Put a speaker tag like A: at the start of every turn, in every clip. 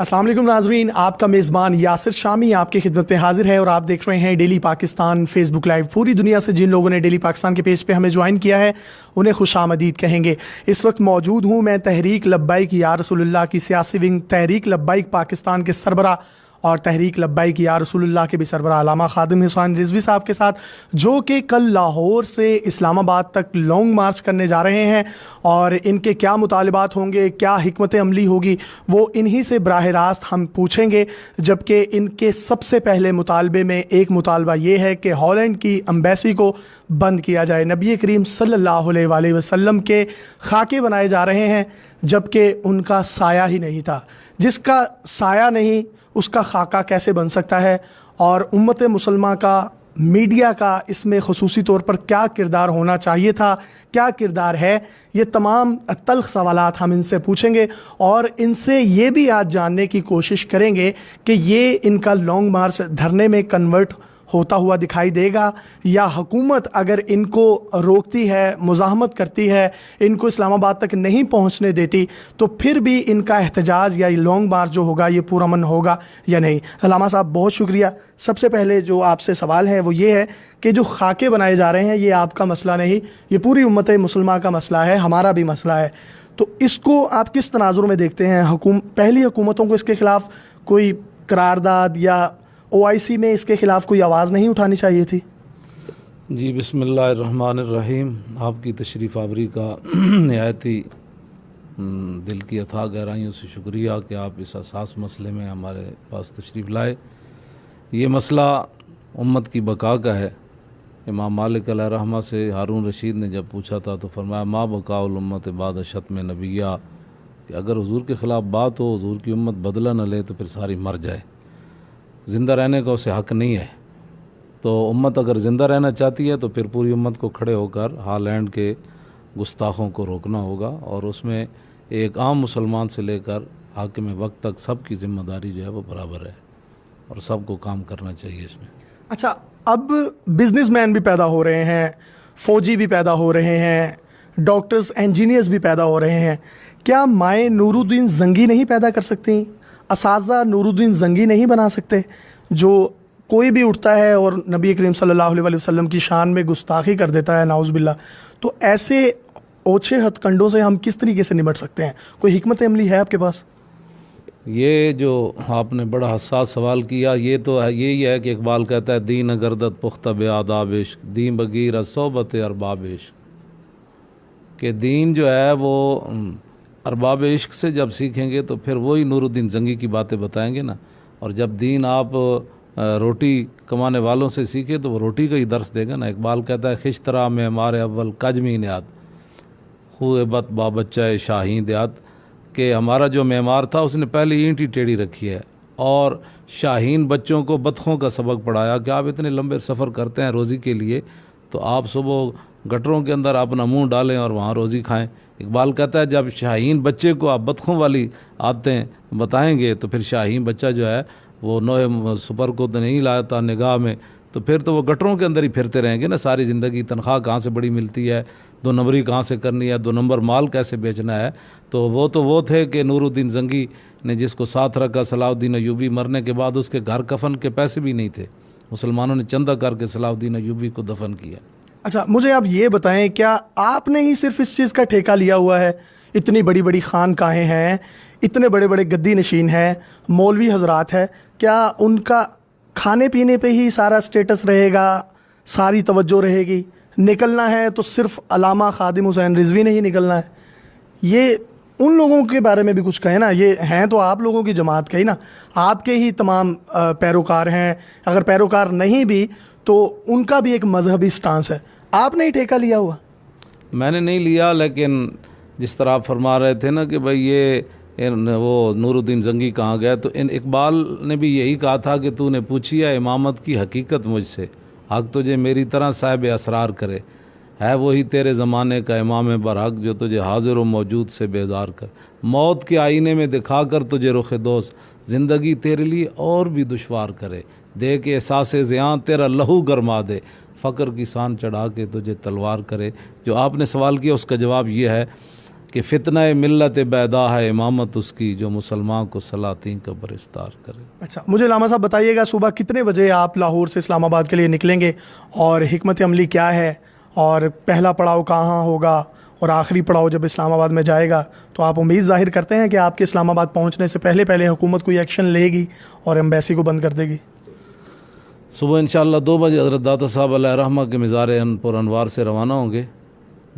A: अस्सलाम वालेकुम नाजरीन, आपका मेज़बान यासिर शामी आपकी खिदमत में हाजिर है और आप देख रहे हैं डेली पाकिस्तान फेसबुक लाइव। पूरी दुनिया से जिन लोगों ने डेली पाकिस्तान के पेज पे हमें ज्वाइन किया है उन्हें खुशामदीद कहेंगे। इस वक्त मौजूद हूँ मैं तहरीक लब्बाइक या रसूलुल्लाह की सियासी विंग तहरीक लब्बाइक पाकिस्तान के सरबरा और तहरीक लब्बाइक या रसूलुल्लाह के भी सरबरा अल्लामा खादिम हुसैन रिजवी साहब के साथ, जो कि कल लाहौर से इस्लामाबाद तक लॉन्ग मार्च करने जा रहे हैं और इनके क्या मुतालिबात होंगे, क्या हिकमत अमली होगी, वो इन्हीं से बराह रास्त हम पूछेंगे। जबकि इनके सबसे पहले मुतालबे में एक मुतालबा ये है कि हॉलैंड की एम्बेसी को बंद किया जाए। नबी करीम सल्लल्लाहु अलैहि वसल्लम के खाके बनाए जा रहे हैं जबकि उनका साया ही नहीं था। जिसका साया नहीं उसका खाका कैसे बन सकता है, और उम्मत मुसलमान का, मीडिया का इसमें ख़ुसूसी तौर पर क्या किरदार होना चाहिए था, क्या किरदार है, ये तमाम तल्ख सवालात हम इनसे पूछेंगे और इनसे ये भी आज जानने की कोशिश करेंगे कि ये इनका लॉन्ग मार्च धरने में कन्वर्ट होता हुआ दिखाई देगा या हुकूमत अगर इनको रोकती है, मुज़ाहमत करती है, इनको इस्लामाबाद तक नहीं पहुंचने देती तो फिर भी इनका एहतजाज या लॉन्ग मार्च जो होगा ये पुरअमन होगा या नहीं। अल्लामा साहब बहुत शुक्रिया। सबसे पहले जो आपसे सवाल है वो ये है कि जो खाके बनाए जा रहे हैं ये आपका मसला नहीं, ये पूरी उम्मत मुसलमान का मसला है, हमारा भी मसला है। तो इसको आप किस तनाजुर में देखते हैं? पहली हुकूमतों को इसके ख़िलाफ़ कोई करारदाद या OIC में इसके ख़िलाफ़ कोई आवाज़ नहीं उठानी चाहिए थी?
B: जी, बिस्मिल्लाहिर्रहमानिर्रहीम। आपकी तशरीफ़ आवरी का नहायत ही दिल की अथाह गहराइयों से शुक्रिया कि आप इस हसास मसले में हमारे पास तशरीफ़ लाए। ये मसला उम्मत की बका का है। इमाम मालिक अलैहिर्रहमा से हारून रशीद ने जब पूछा था तो फरमाया मा बकाउल उम्मत बाद शत्म नबिया, कि अगर हुजूर के ख़िलाफ़ बात हो, हुजूर की उम्मत बदला न ले तो फिर सारी मर जाए। ज़िंदा रहने का उसे हक़ नहीं है। तो उम्मत अगर ज़िंदा रहना चाहती है तो फिर पूरी उम्मत को खड़े होकर हॉलैंड के गुस्ताखों को रोकना होगा, और उसमें एक आम मुसलमान से लेकर हाकिम वक्त तक सब की ज़िम्मेदारी जो है वो बराबर है और सबको काम करना चाहिए इसमें।
A: अच्छा, अब बिजनेसमैन भी पैदा हो रहे हैं, फ़ौजी भी पैदा हो रहे हैं, डॉक्टर्स इंजीनियर्स भी पैदा हो रहे हैं। क्या माए नूरुद्दीन जंगी नहीं पैदा कर सकती? असाज़ा नूरुद्दीन जंगी नहीं बना सकते? जो कोई भी उठता है और नबी करीम सल्लल्लाहु अलैहि वसल्लम की शान में गुस्ताखी कर देता है, नाउज़ बिल्लाह, तो ऐसे ओछे हथकंडों से हम किस तरीके से निपट सकते हैं? कोई हिकमत अमली है आपके पास?
B: ये जो आपने बड़ा हसास सवाल किया, ये तो है, यही है कि इकबाल कहता है दीन गर्दत पुख्ता बेआदाब इश्क, दीन बगीर सोबत अरबाब इश्क, कि दीन जो है वो अरबाब इश्क से जब सीखेंगे तो फिर वही नूरुद्दीन जंगी की बातें बताएंगे ना। और जब दीन आप रोटी कमाने वालों से सीखे तो वो रोटी का ही दर्स देगा ना। इकबाल कहता है खिश्तरा में हमारे अव्वल कजमी नियात हुए बत बाबच्चा शाहीन दियात, कि हमारा जो मेमार था उसने पहले ईंट ही टेढ़ी रखी है और शाहीन बच्चों को बतखों का सबक पढ़ाया कि आप इतने लंबे सफ़र करते हैं रोज़ी के लिए, तो आप सुबह गटरों के अंदर अपना मुंह डालें और वहाँ रोज़ी खाएं। इकबाल कहता है जब शाहीन बच्चे को आप बतखों वाली आदतें बताएंगे तो फिर शाहीन बच्चा जो है वो नोए सुपर को तो नहीं लाता निगाह में, तो फिर तो वो गटरों के अंदर ही फिरते रहेंगे ना सारी ज़िंदगी। तनख्वाह कहाँ से बड़ी मिलती है, 2 नंबरी कहाँ से करनी है, 2 नंबर माल कैसे बेचना है। तो वो थे कि नूरुद्दीन जंगी ने जिसको साथ रखा सलाहुद्दीन अयूबी, मरने के बाद उसके घर कफन के पैसे भी नहीं थे, मुसलमानों ने चंदा करके सलाहुद्दीन अयूबी को दफन किया।
A: अच्छा, मुझे आप ये बताएं, क्या आपने ही सिर्फ इस चीज़ का ठेका लिया हुआ है? इतनी बड़ी बड़ी खानकाहें हैं, इतने बड़े बड़े गद्दी नशीन हैं, मौलवी हजरात है, क्या उनका खाने पीने पे ही सारा स्टेटस रहेगा, सारी तवज्जो रहेगी? निकलना है तो सिर्फ अल्लामा खादिम हुसैन रिजवी ने ही निकलना है? ये उन लोगों के बारे में भी कुछ कहें ना। ये हैं तो आप लोगों की जमात के ही ना, आपके ही तमाम पैरोकार हैं। अगर पैरोकार नहीं भी तो उनका भी एक मजहबी स्टांस है। आपने ही ठेका लिया हुआ?
B: मैंने नहीं लिया, लेकिन जिस तरह आप फरमा रहे थे ना कि भाई ये वो नूरुद्दीन जंगी कहाँ गया, तो इकबाल ने भी यही कहा था कि तूने पूछी है इमामत की हकीकत मुझसे, हक तुझे मेरी तरह साहिब असरार करे, है वही तेरे ज़माने का इमाम बरहक जो तुझे हाजिर व मौजूद से बेजार कर, मौत के आईने में दिखा कर तुझे रुख दोस्त, ज़िंदगी तेरे लिए और भी दुश्वार करे, दे के एहसास ज़ियां तेरा लहू गरमा दे, फ़क्र की सान चढ़ा के तुझे तलवार करे। जो आपने सवाल किया उसका जवाब ये है कि फितना मिल्लत बैदा है इमामत उसकी, जो मुसलमान को सलातीन का बरिस्तार करे।
A: अच्छा, मुझे लामा साहब बताइएगा, सुबह कितने बजे आप लाहौर से इस्लामाबाद के लिए निकलेंगे और हिकमत अमली क्या है, और पहला पड़ाव कहाँ होगा और आखिरी पड़ाव जब इस्लामाबाद में जाएगा, तो आप उम्मीद जाहिर करते हैं कि आपके इस्लामाबाद पहुँचने से पहले पहले हुकूमत कोई एक्शन लेगी और एम्बेसी को बंद कर देगी?
B: सुबह इंशाअल्लाह 2 बजे हज़रत दाता साहब अलैहि रहमा के मज़ार अनवार से रवाना होंगे।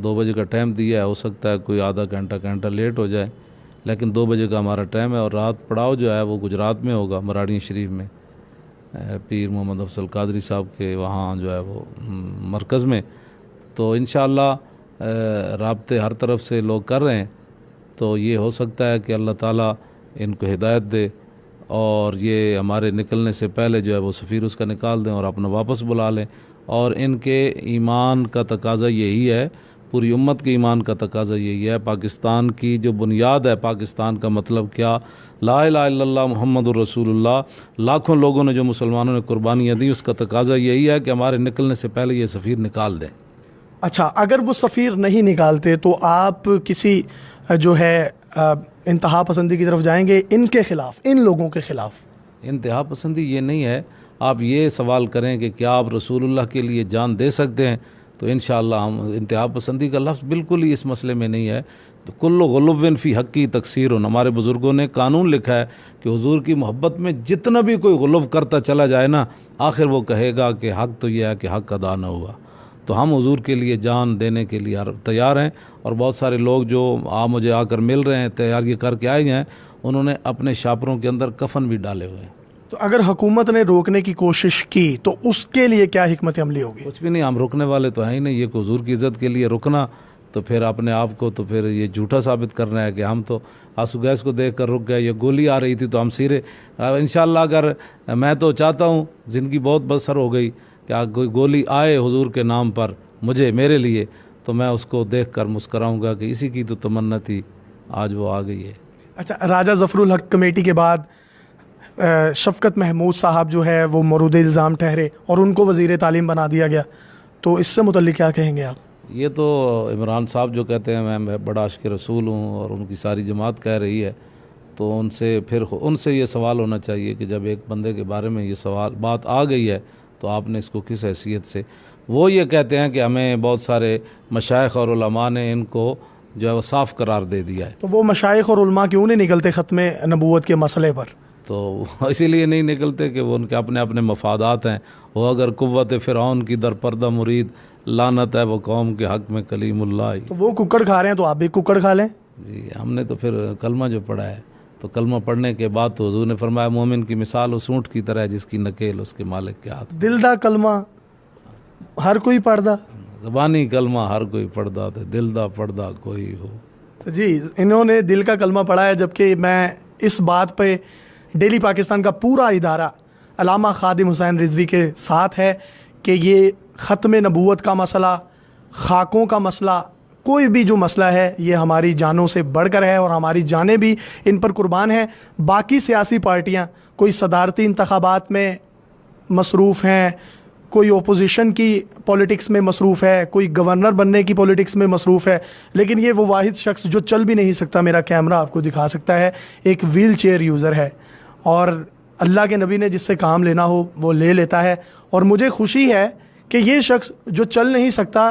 B: 2 बजे का टाइम दिया है, हो सकता है कोई आधा घंटा लेट हो जाए, लेकिन 2 बजे का हमारा टाइम है। और रात पड़ाव जो है वो गुजरात में होगा, मराड़ी शरीफ में, पीर मोहम्मद अफजल कादरी साहब के वहाँ जो है वो मरकज़ में। तो इंशाअल्लाह राब्ते हर तरफ से लोग कर रहे हैं, तो ये हो सकता है कि अल्लाह ताला इनको हिदायत दे और ये हमारे निकलने से पहले जो है वो सफ़ीर उसका निकाल दें और अपना वापस बुला लें। और इनके ईमान का तकाज़ा यही है, पूरी उम्मत के ईमान का तकाज़ा यही है। पाकिस्तान की जो बुनियाद है, पाकिस्तान का मतलब क्या, ला इलाहा इल्लल्लाह मुहम्मदुर रसूलुल्लाह, लाखों लोगों ने जो मुसलमानों ने कुर्बानियाँ दी, उसका तकाज़ा यही है कि हमारे निकलने से पहले ये सफ़ीर निकाल दें।
A: अच्छा, अगर वो सफ़ीर नहीं निकालते तो आप किसी जो है इंतहा पसंदी की तरफ जाएंगे इनके ख़िलाफ़, इन लोगों के ख़िलाफ़?
B: इंतहा पसंदी ये नहीं है। आप ये सवाल करें कि क्या आप रसूलुल्लाह के लिए जान दे सकते हैं, तो इंशाअल्लाह हम, इंतहा पसंदी का लफ्ज़ बिल्कुल ही इस मसले में नहीं है। तो कुल्लु गुलुव्विन फ़ी हक़्क़ी तक़सीरुन, हमारे बुज़ुर्गों ने कानून लिखा है कि हुज़ूर की मोहब्बत में जितना भी कोई गुलुव करता चला जाए ना, आखिर वो कहेगा कि हक़ तो यह है कि हक़ अदा न हुआ। तो हम हुज़ूर के लिए जान देने के लिए तैयार हैं। और बहुत सारे लोग जो मुझे आकर मिल रहे हैं, तैयार ये करके आए हैं, उन्होंने अपने शापरों के अंदर कफन भी डाले हुए हैं।
A: तो अगर हुकूमत ने रोकने की कोशिश की तो उसके लिए क्या हिकमत अमली होगी?
B: कुछ भी नहीं, हम रुकने वाले तो हैं ही नहीं। ये हुज़ूर की इज़्ज़त के लिए रुकना तो फिर अपने आप को तो फिर ये झूठा साबित करना है कि हम तो आंसू गैस को देख कर रुक गए, ये गोली आ रही थी तो हम सिरे। इंशाअल्लाह अगर, मैं तो चाहता हूँ, ज़िंदगी बहुत बसर हो गई कि कोई गोली आए हुज़ूर के नाम पर मुझे, मेरे लिए, तो मैं उसको देख कर मुस्कराऊँगा कि इसी की तो तमन्ना थी, आज वो आ गई है।
A: अच्छा, राजा ज़फ़रुल हक कमेटी के बाद शफ़क़त महमूद साहब जो है वो मौरूद इल्ज़ाम ठहरे और उनको वज़ीर तालीम बना दिया गया, तो इससे मुतल्लिक़ क्या कहेंगे आप?
B: ये तो इमरान साहब जो कहते हैं मैं बड़ा आशिक़ रसूल हूँ और उनकी सारी जमात कह रही है, तो उनसे ये सवाल होना चाहिए कि जब एक बंदे के बारे में ये बात आ गई है तो आपने इसको किस हैसियत से। वो ये कहते हैं कि हमें बहुत सारे मशाइख और उलमा ने इनको जो है वो साफ़ करार दे दिया है।
A: तो वो मशाइख और उलमा क्यों नहीं निकलते ख़त्म नबूवत के मसले पर?
B: तो इसीलिए नहीं निकलते कि वो उनके अपने अपने मफादात हैं। वो अगर कुव्वत फ़िरऔन की दरपर्दा मुरीद, लानत है वो कौम के हक़ में कलीमुल्लाह।
A: तो वो कुक्कड़ खा रहे हैं तो आप भी कुक्कड़ खा लें।
B: जी, हमने तो फिर कलमा जो पढ़ा है, तो कलमा पढ़ने के बाद तो हुज़ूर ने फरमाया मोमिन की मिसाल उस ऊँट की तरह है जिसकी नकेल उसके मालिक के हाथ।
A: दिल दा कलमा हर कोई पढ़दा,
B: ज़बानी कलमा हर कोई पढ़दा, तो दिल दा पढ़दा कोई हो।
A: तो जी, इन्होंने दिल का कलमा पढ़ा है, जबकि मैं इस बात पे डेली पाकिस्तान का पूरा इदारा अलामा खादिम हुसैन रिजवी के साथ है कि ये ख़त्म नबूवत का मसला, खाकों का मसला, कोई भी जो मसला है ये हमारी जानों से बढ़कर है और हमारी जानें भी इन पर कुर्बान हैं। बाकी सियासी पार्टियां कोई सदारती इंतखाबात में मसरूफ़ हैं, कोई ओपोजिशन की पॉलिटिक्स में मसरूफ़ है, कोई गवर्नर बनने की पॉलिटिक्स में मसरूफ़ है, लेकिन ये वो वाहिद शख्स जो चल भी नहीं सकता, मेरा कैमरा आपको दिखा सकता है, एक व्हील चेयर यूज़र है और अल्लाह के नबी ने जिससे काम लेना हो वो ले लेता है। और मुझे खुशी है कि ये शख्स जो चल नहीं सकता,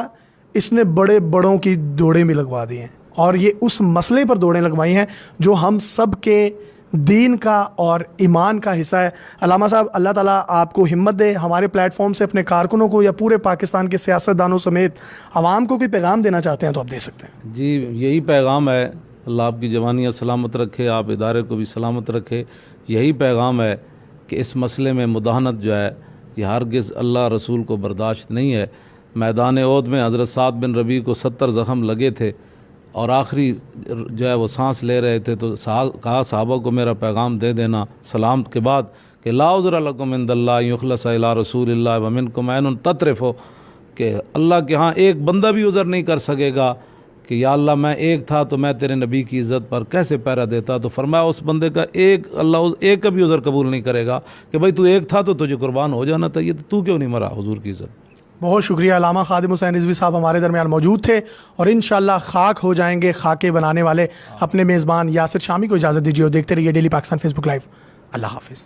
A: इसने बड़े बड़ों की दौड़ें भी लगवा दी हैं और ये उस मसले पर दौड़ें लगवाई हैं जो हम सब के दीन का और ईमान का हिस्सा है। अल्लामा साहब, अल्लाह ताला आपको हिम्मत दे। हमारे प्लेटफॉर्म से अपने कारकुनों को या पूरे पाकिस्तान के सियासतदानों समेत आवाम को कोई पैगाम देना चाहते हैं तो आप दे सकते हैं।
B: जी, यही पैगाम है, अल्लाह आपकी जवानियाँ सलामत रखे, आप इदारे को भी सलामत रखे। यही पैगाम है कि इस मसले में मुदाहनत जो है ये हरगिज़ अल्लाह रसूल को बर्दाश्त नहीं है। मैदान ओहद में हज़रत साद बिन रबी को 70 ज़ख़म लगे थे और आखिरी जो है वो सांस ले रहे थे, तो कहा साहबा को मेरा पैगाम दे देना सलाम के बाद कि ला उज़्र लकुम इंदल्लाह युख़लस इला रसूलिल्लाह व मिनकुम ऐनुन ततरिफ़ु, कि अल्लाह के यहाँ एक बंदा भी उज़्र नहीं कर सकेगा कि या अल्लाह मैं एक था तो मैं तेरे नबी की इज़्ज़त पर कैसे पहरा देता। तो फरमाया उस बंदे का अल्लाह एक का भी उज़्र कबूल नहीं करेगा कि भाई तू एक था तो तुझे कुर्बान हो जाना चाहिए, तो तू क्यों नहीं मरा हुज़ूर की इज़्ज़त।
A: बहुत शुक्रिया। अल्लामा खादिम हुसैन रिजवी साहब हमारे दरमियान मौजूद थे और इंशाल्लाह खाक हो जाएंगे खाके बनाने वाले अपने मेज़बान यासिर शामी को इजाज़त दीजिए और देखते रहिए डेली पाकिस्तान फेसबुक लाइव। अल्लाह हाफिज़।